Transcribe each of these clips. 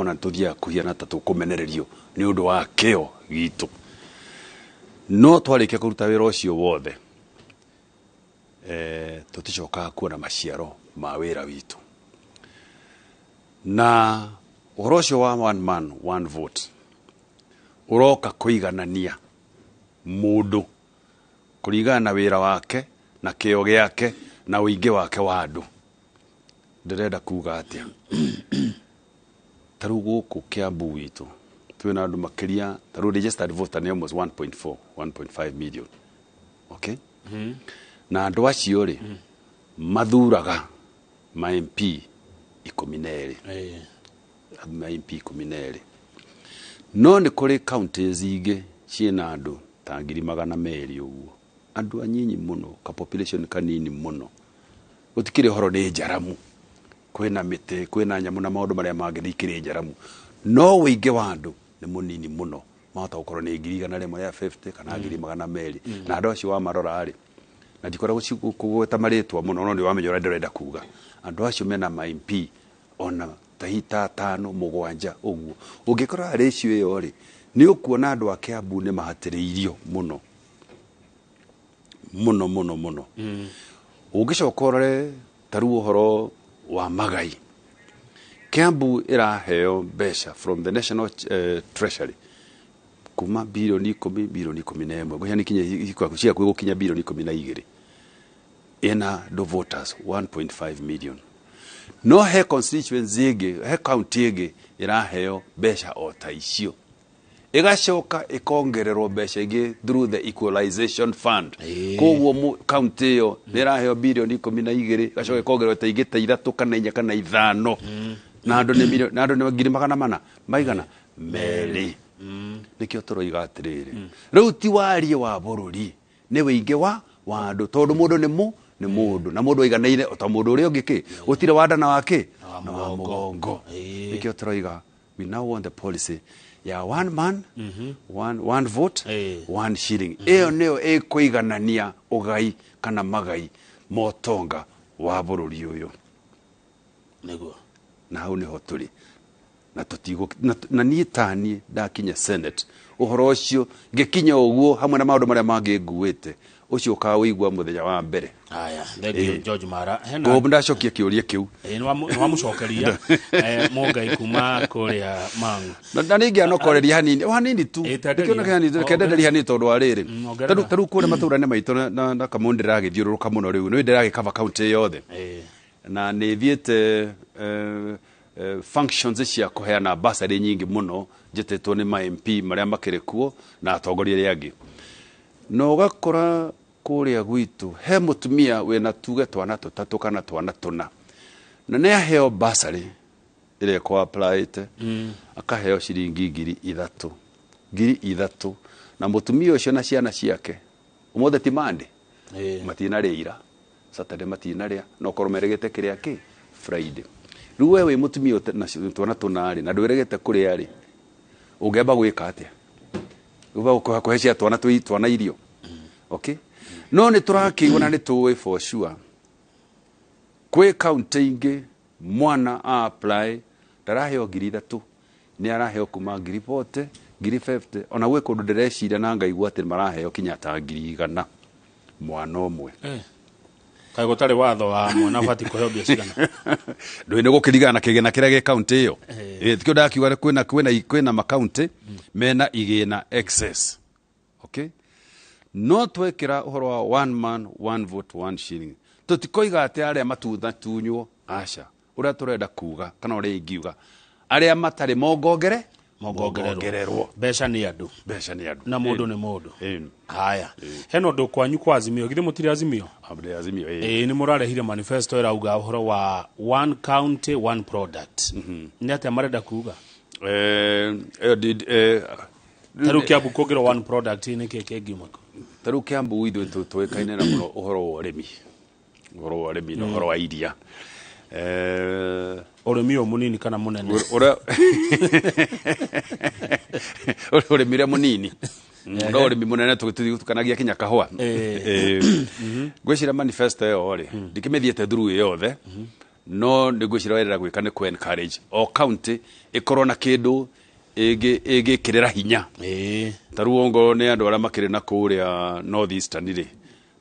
ona tuthia kuhiana ta tukumenererio ni undu wa keo gitu no twarikia kuruta wira ucio wothe tuticoka kuona maciaro ma wira witu na uhoro ucio wa one man one vote uroka kuiganania mundu kuringana na wira wake na keo giake na uingi wake wa andu ndirenda kuga atia taru guku Kiambu witu twina andu makiria taru registered voter ni almost 1.5 million okay na andu acio ri mathuraga ma MP 12 ma MP 12 no ni kuri counties ingi ciina andu ta 200,000 uguo andu anyinyi muno ka population kanini muno gutikire horo ni njaramu kwina mite kwina nyamu na maundu maria mangithikire njaramu no wingi wa andu ni munini muno mahota gukorwo ni 150 kana 200,000 na andu acio wa marora ari na ndikora gugweta maritwa muno no ni wamenya ura ndirenda kuga andu acio mena ma MP ona tahita 5 7 uguo ungikora ratio iyo ri ni ukuona andu a Kiambu ni mahatiriirio muno ungicokorere taru uhoro wa magai Kiambu iraheo besha from the national treasury kuma bilioni 10 bilioni 11 gwe ni kinye cia gukinya bilioni 12 ina do voters 1.5 million no he constituency igi he county igi iraheo besha o taicio igacoka ikongererwo besha igi through the equalization fund koguo county yo niraheo bilioni 12 igacoka ikongererwo ta igi ta 3 kana 4 kana 5 na andu ni milioni na andu ni 400 maigana meri nikio turoiga atiriri riu ti warie wa bururi ni wingi wa andu tondu mundu ni mundu na mundu aiganeire ota mundu uri ungiki utire wadana wake na wa mugongo nikio turoiga we now want the policy ya one man one vote one shilling iyo nio ikuiganania ugai kana magai motonga wa bururi uyu nego na hau niho turi na tutigo na nietani ndakinya senate uhoro ucio ngikinya uguo hamwe na maundu maria mangi nguite ucio ka wigwa muthenya wa mbere aya thegio George Mara hena ngo ndacokia kiuria kiu ni wamucokeria mongai kuma kuria mangu na ningi anokoreria hanini tu kiona hanini kenderia hanini tondu ariri taru kure maturane maito na kamundira githiururuka muno riu ni ndira gikava county yothe na ni thiete functions cia kuheana basari nyingi muno njetetwo ni ma MP maria makirekuo na atongoria ria angi no gakora kuria gwitu he mutumia wena tuge twana tutatu kana twana tuna na ne aheo basari ile kwa applied akaheo shilingi 3,000 na mutumia ucio na ciana ciake umothe timande matina rira Saturday matina ria no koromeregete kiria ki Friday riu wewe mutumia na twana tunari na ndwiregete kuria ari ungeba gwika atia uba kuhecia twana irio okay no ni turakiona ni tuwe for sure kwe county ingi mwana apply daraheo 3,000 ni araheo kuma 40 50 ona we kundu ndireciria na ngaigua ati maraheo kinya ta 100 mwana umwe kai gutari watho wa mwana fati kuheo biashara ndo ni gukirigana kigena kiria ge county iyo tikio ndakiuga kwina ma county mena igina excess okay no twekira uhoro wa one man one vote one shilling tutikoiga ati aria matutha tunywo aca uria turenda kuga kana uria ingiuga aria matari mongongererwo besha ni andu na mundu ni mundu haya heno ndo kwanyu kwa azimio githe mutiri azimio ni murarehire manifesto irauga uhoro wa one county one product ni ati marenda kuga taru Kiambu kugiro one product ni keke gimako taru Kiambu ithu twekaine na muno uhoro wa urimi no uhoro wa iria urimi munini kana munene urimi munini ndo urimi munene tukanagia kinya kahwa gwicira manifesto yo ri ndikimediete through yothe no nĩgwĩcira werera gwĩka nĩ ku encourage o county ĩkorwo na kĩndũ ĩgĩkĩrĩra hinya tarĩu ongorwo nĩ andũ arĩa makĩrĩ na kũrĩa north eastern rĩ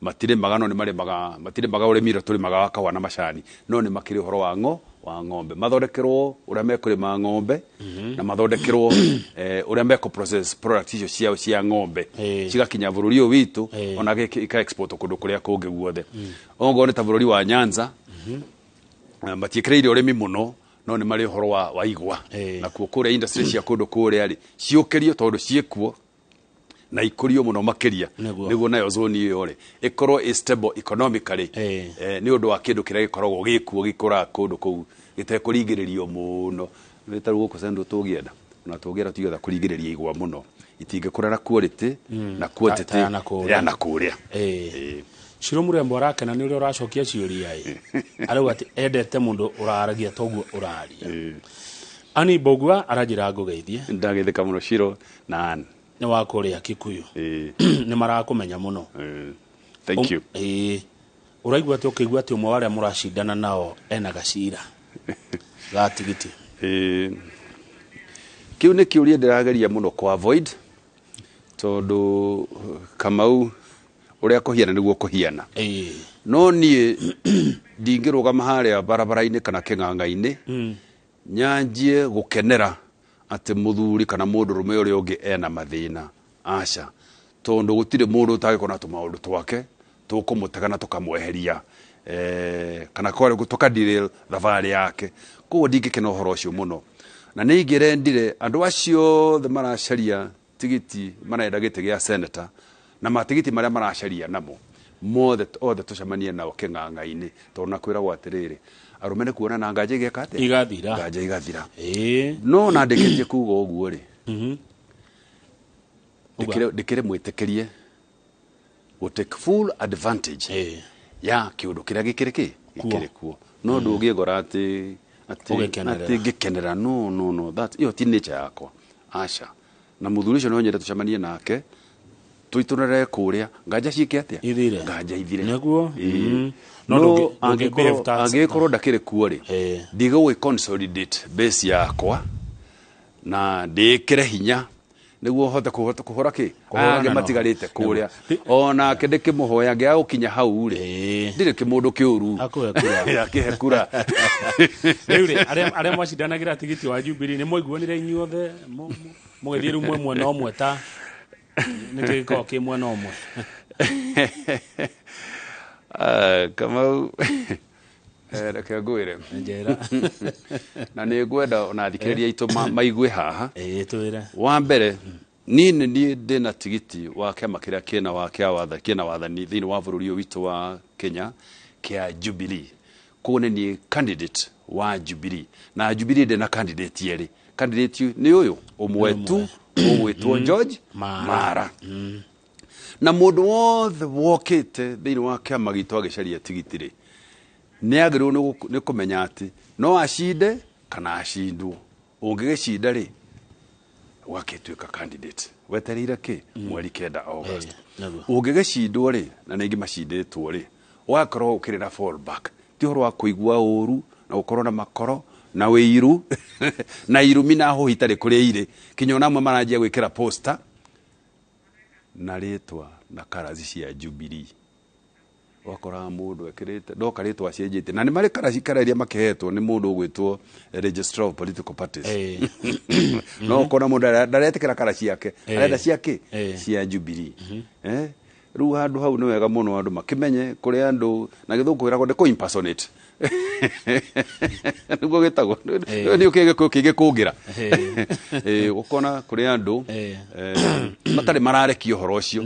matirĩmaga no matirĩmaga ũrĩmi ũrĩa tũrĩmaga wa kahũa na macani no nĩ makĩrĩ ũhoro wa ng'ombe mathondekerwo ũrĩa mekũrĩma ng'ombe na mathondekerwo ũrĩa meko process product icio ciao cia ng'ombe cigakinya bũrũri ũyũ witũ ona ika export kũndũ kũrĩa kũngĩ guothe ongorwo nĩ ta bũrũri wa Nyanza matiĩkĩrĩire ũrĩmi mũno no nĩ marĩ ũhoro wa igwa na kuo kũrĩa industry cia kũndũ kũrĩa rĩ ciũkĩrio tondũ ciĩkuo na ikũrio mũno makĩria nĩguo nayo zone ĩyo rĩ ĩkorwo stable economically nĩ ũndũ wa kĩndũ kĩrĩa gĩkoragwo gĩkuo gĩkũraga kũndũ kũu gĩtekũringĩrĩrio mũno nĩ ta gũkũ sendo tũgĩenda na tũgĩera tũgetha kũringĩrĩria igwa mũno itingĩkũra na quality na quantity ya na kũrĩa Shiro Murembo arakena nĩ ũrĩa ũracokia ciũria arauga ati endete mũndũ ũraragia toguo ũraria Ani Bogua arajira ngũgeithie ndagetheka mũno Shiro na nĩ wa kũrĩa Kikuyu nĩ marakũmenya mũno thank you uraigua ati ũkĩigua ati ũmwe warĩa mũracindana nao ena gacira gatigiti kiu nĩ kĩũria ndĩrageria mũno ku avoid tondũ Kamau ũrĩa kũhiana nĩguo kũhiana no niĩ ndingĩrũgama harĩa barabara-inĩ kana kĩng'ang'a-inĩ nyanjie gũkenera ati muthuri kana mũndũ rume ũrĩa ũngĩ ena mathĩna aca tondu gũtirĩ mũndũ ũtagĩkona tũmaũndũ twake tũkũmũtega na tũkamweheria kana kore tukadire thabarĩ yake koguo ndingĩkena ũhoro ũcio mũno na nĩ ingĩrendire andũ acio the maracaria tigiti marenda gĩtĩ gĩa senator na matigiti marĩa maracaria namo mothe tũcemanie nao kĩng'ang'a-inĩ tondũ na kwĩragwo atĩrĩrĩ arũme nĩ kuona na nganja igeka atĩa igathira no na ndĩkĩtie kuga ũguo rĩ ndĩkĩrĩ mwĩtĩkĩrie gũ take full advantage ya kĩũndũ kĩrĩa gĩkĩrĩ kuo no ndũngĩgora atĩ ngĩkenera no that iyo ti nature yakwa aca na mũthuri ũcio no nyende tũcemanie nake tuitunare kũrĩa nganja ciĩke atĩa nganja ithire nĩguo no angĩkorwo ndakĩrĩ kuo rĩ ndigũĩ consolidate base yakwa na ndĩkĩre hinya nĩguo hote kũhora angĩ matigarĩte kũrĩa ona ndĩkĩmũhoya ngĩaga gũkinya hau rĩ ndirĩ kĩmũndũ kĩũru akĩhe kura rĩu rĩ arĩa macindanagĩra tigiti wa Jubilee nĩ mwaiguanire inyuothe mũgĩthiĩ rĩu mwena ũmwe ta nĩ gĩkoragwo kĩ mwena ũmwe Kamau reke ngwĩre na nĩ ngwenda ona thikĩrĩria aitũ maigue haha wa mbere niĩ ndĩna tigiti wa kĩama kĩrĩa kĩna wathani thĩinĩ wa bũrũri ũyũ witũ wa Kenya kĩa Jubilee koguo nĩ niĩ candidate wa Jubilee na Jubilee ndĩna candidate yerĩ candidate nĩ ũyũ ũmwe tu ũgwĩtwo George Mara na mũndũ wothe wokĩte thĩinĩ wa kĩama gitũ agĩcaria tigiti rĩ nĩ agĩrĩirwo nĩ kũmenya atĩ no acinde kana acindwo ũngĩgĩcinda rĩ wakĩtuĩka candidate wetereire kĩ mweri 9 August ũngĩgĩcindwo rĩ na nĩ ingĩ macindĩtwo rĩ wakorwo ũkĩrĩ na fallback ti ũhoro wa kũigua ũru na gũkorwo na makoro na wĩiru na irumi na ho hitarĩ kũrĩa irĩ kinya ona amwe maranjia gwĩkĩra poster na rĩtwa na karazi cia Jubilee wakora mũndũ ekĩrĩte ndoka rĩtwa cienjete na nĩ marĩ karazi iria makĩhetwo nĩ mũndũ ũgwĩtwo registrar of political parties no kona mũndũ ndaretĩkĩra karazi yake arenda ciake cia Jubilee rĩu handũ hau nĩ wega mũno andũ makĩmenye kũrĩ andũ na gĩthũngũ kwĩragwo ndĩ impersonate nĩguo gĩtagwo nĩ ũkĩgĩkũngĩra ũkona kũrĩ andũ matarĩ mararekia ũhoro ũcio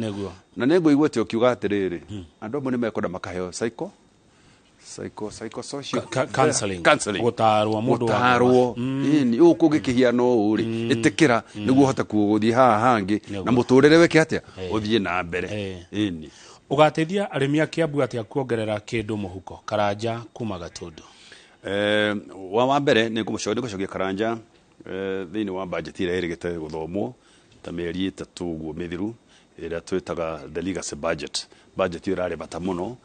na nĩ ngũigua atĩ ũkiuga atĩrĩrĩ andũ amwe nĩ mekwenda makaheo psychosocial counseling gũtarwo ĩni ũkũngĩkĩhiana ũũ rĩ ĩtĩkĩra nĩguo ũhote gũthiĩ haha hangĩ na mũtũrĩre weke atĩa ũthiĩ na mbere ĩni ugateithia arĩmi a Kiambu atĩa kuongerera kĩndũ mũhuko Karanja kuma Gatundu wa mbere nĩ ngũcokia Karanja thĩinĩ wa budget ĩrĩa ĩrĩgĩte gũthomwo ta mĩeri 3 ũguo mĩthiru ĩrĩa twĩtaga the legacy budget ĩyo ĩrarĩ bata mũno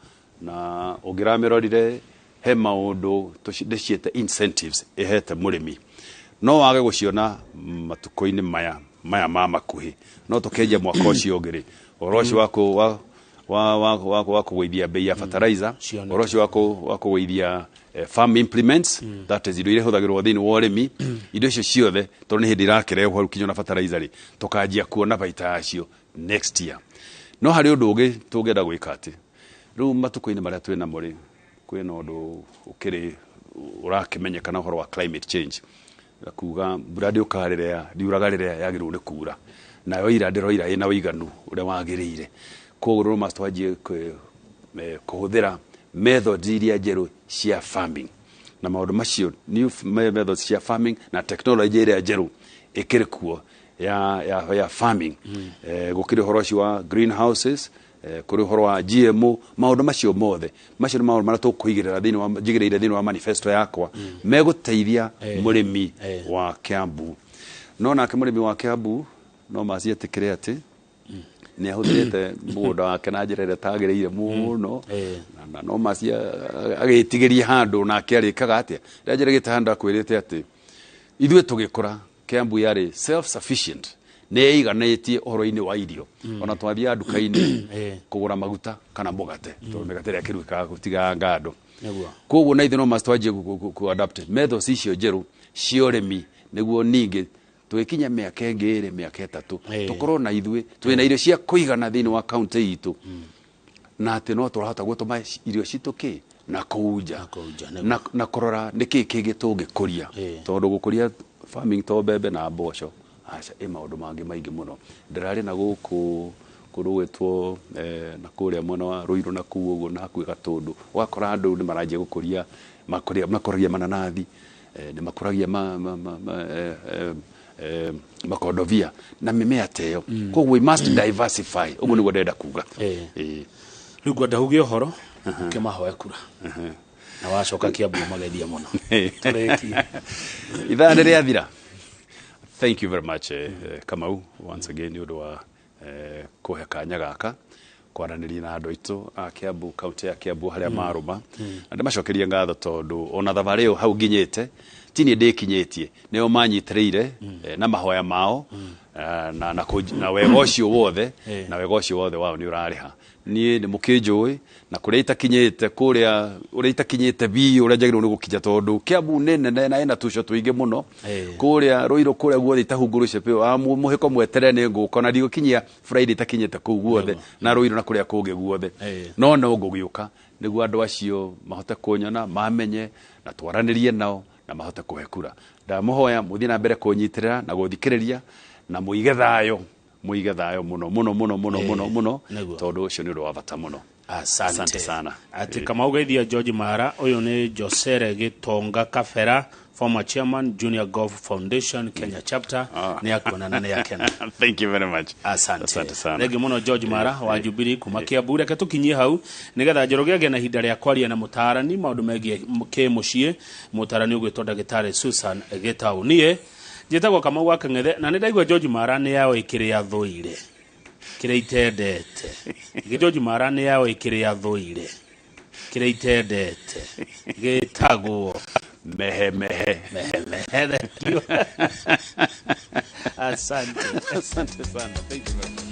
na ũngĩramĩrorire he maundu tuciete incentives ehete murimi no wage guciona matuko-ini maya ma makuhi no tukenja mwaka ucio ngiri oroci wako kugeithia bei ya fertilizer oroci wako kugeithia farm implements that is indo ile huthagirwo thini wa urimi indo icio ciothe tondu ni hindi irakerehwo haru kinyo na fertilizer ri tukanjia kuona baita yacio next year no hari undu ungi tungenda gwika ati riu matuko-ini maria twina muri kwina undu ukiri urakimenyekana horo wa climate change kuga mbura ndiukarerea ndiuragarĩrĩa yagĩrĩirwo nĩ kuura nayo ira ndĩroira ĩna ũiganu ũrĩa wagĩrĩire koguo no must wanjie kũhũthĩra methods iria njerũ cia farming na maũndũ macio new methods cia farming na technology iria njerũ ĩkĩrĩ kuo ya farming gũkĩrĩ ũhoro ũcio wa greenhouses kuri horo wa GMO maundu macio mothe macio ni maundu maria tukuigirira thini wa jigirire thini wa manifesto yakwa meguteithia murimi wa Kiambu no nake murimi wa Kiambu no macietikire ati ni ahuthirite mugunda wake na njira ĩrĩa tagĩrĩire muno na no macia agĩtigeria handu na akĩarĩkaga atia rĩrĩa njĩrĩgĩte handu akwĩrĩte ati ithuĩ tũgĩkũra Kiambu yarĩ self sufficient neiganĩtie ũhoro-inĩ wa irio ona twathia nduka-inĩ kũgũra maguta kana mbogate tondũ mĩgate ĩrĩa ĩkĩruĩkaga gũtiga ngando koguo na ithuĩ no must twanjie ku-adapt methods icio njerũ cia ũrĩmi nĩguo ningĩ tũgĩkinya mĩaka ĩngĩ ĩrĩ mĩaka ĩtatũ tũkorwo na ithuĩ twĩna irio cia kũigana thĩinĩ wa kaunti itũ na atĩ no tũrahota gũtũma irio citũ na kũnja na kũrora nĩkĩ kĩngĩ tũngĩkũria tondũ gũkũria farming to mbembe na mboco aca maundu mangi maingi muno ndirari na guku kurugitwo na kuria mwena wa Ruiru na kuo uguo na hakuhi Gatundu wakora andu ni maranjia gukuria makuragia mananathi ni makuragia makondovia na mimea teyo koguo we must diversify uguo niguo ndenda kuga riu ngwenda hugie horo kimahoe kura na wacoka Kiambu mageithia muno turekia ithaa nĩ rĩathira. Thank you very much Kamau once again nĩ ũndũ wa kũhe kanya gaka kwaranĩria na andũ aitũ a Kiambu kaunti ya Kiambu harĩa marũma na ndĩmacokeria ngatho tondũ ona thabarĩ ĩyo hau nginyĩte ti niĩ ndĩkinyĩtie nĩo manyitĩrĩire na mahoya mao na wega ũcio wothe na wega ũcio wothe wao nĩ ũrarĩha niĩ nĩ mũkĩnjũĩ na kũrĩa itakinyĩte kũrĩa ũrĩa itakinyĩte bi ũrĩa njagĩrĩirwo nĩ gũkinya tondũ Kiambu nĩ nene na ĩna tuco tũingĩ mũno kũrĩa Ruiru kũrĩa guothe itahungũrũce pĩo mũhĩko mwetere nĩ ngũka na ndigũkinyia Friday itakinyĩte kũu guothe na Ruiru na kũrĩa kũngĩ guothe no ngũgĩũka nĩguo andũ acio mahote kũnyona mamenye na twaranĩrie nao na mahote kũhe kura ndamũhoya mũthiĩ na mbere kũnyitĩrĩra na gũthikĩrĩria na mũige thayo muno tondu ucio ni undu wa bata muno. Asante sana. Ati kama ugeithia George Mara uyu ni Josere Gitonga Kafera former chairman Junior Golf Foundation Kenya chapter ni akuonana na yakena. Thank you very much. Asante sana. Regi muno George Mara wa Jubilee kuma Kiambu reke tukinyie hau nigetha njoroge na hinda ria kwaria na mutarani maundu megie ke mucie mutarani ugwitwo Dagitari Susan Gitau nie njitagwo Kamau wa Kang'ethe na ndaigua George Mara ni yao ikiria thuire kire itendete George Mara ni yao ikiria thuire kire itendete gitagwo mehe asante sana. Thank you.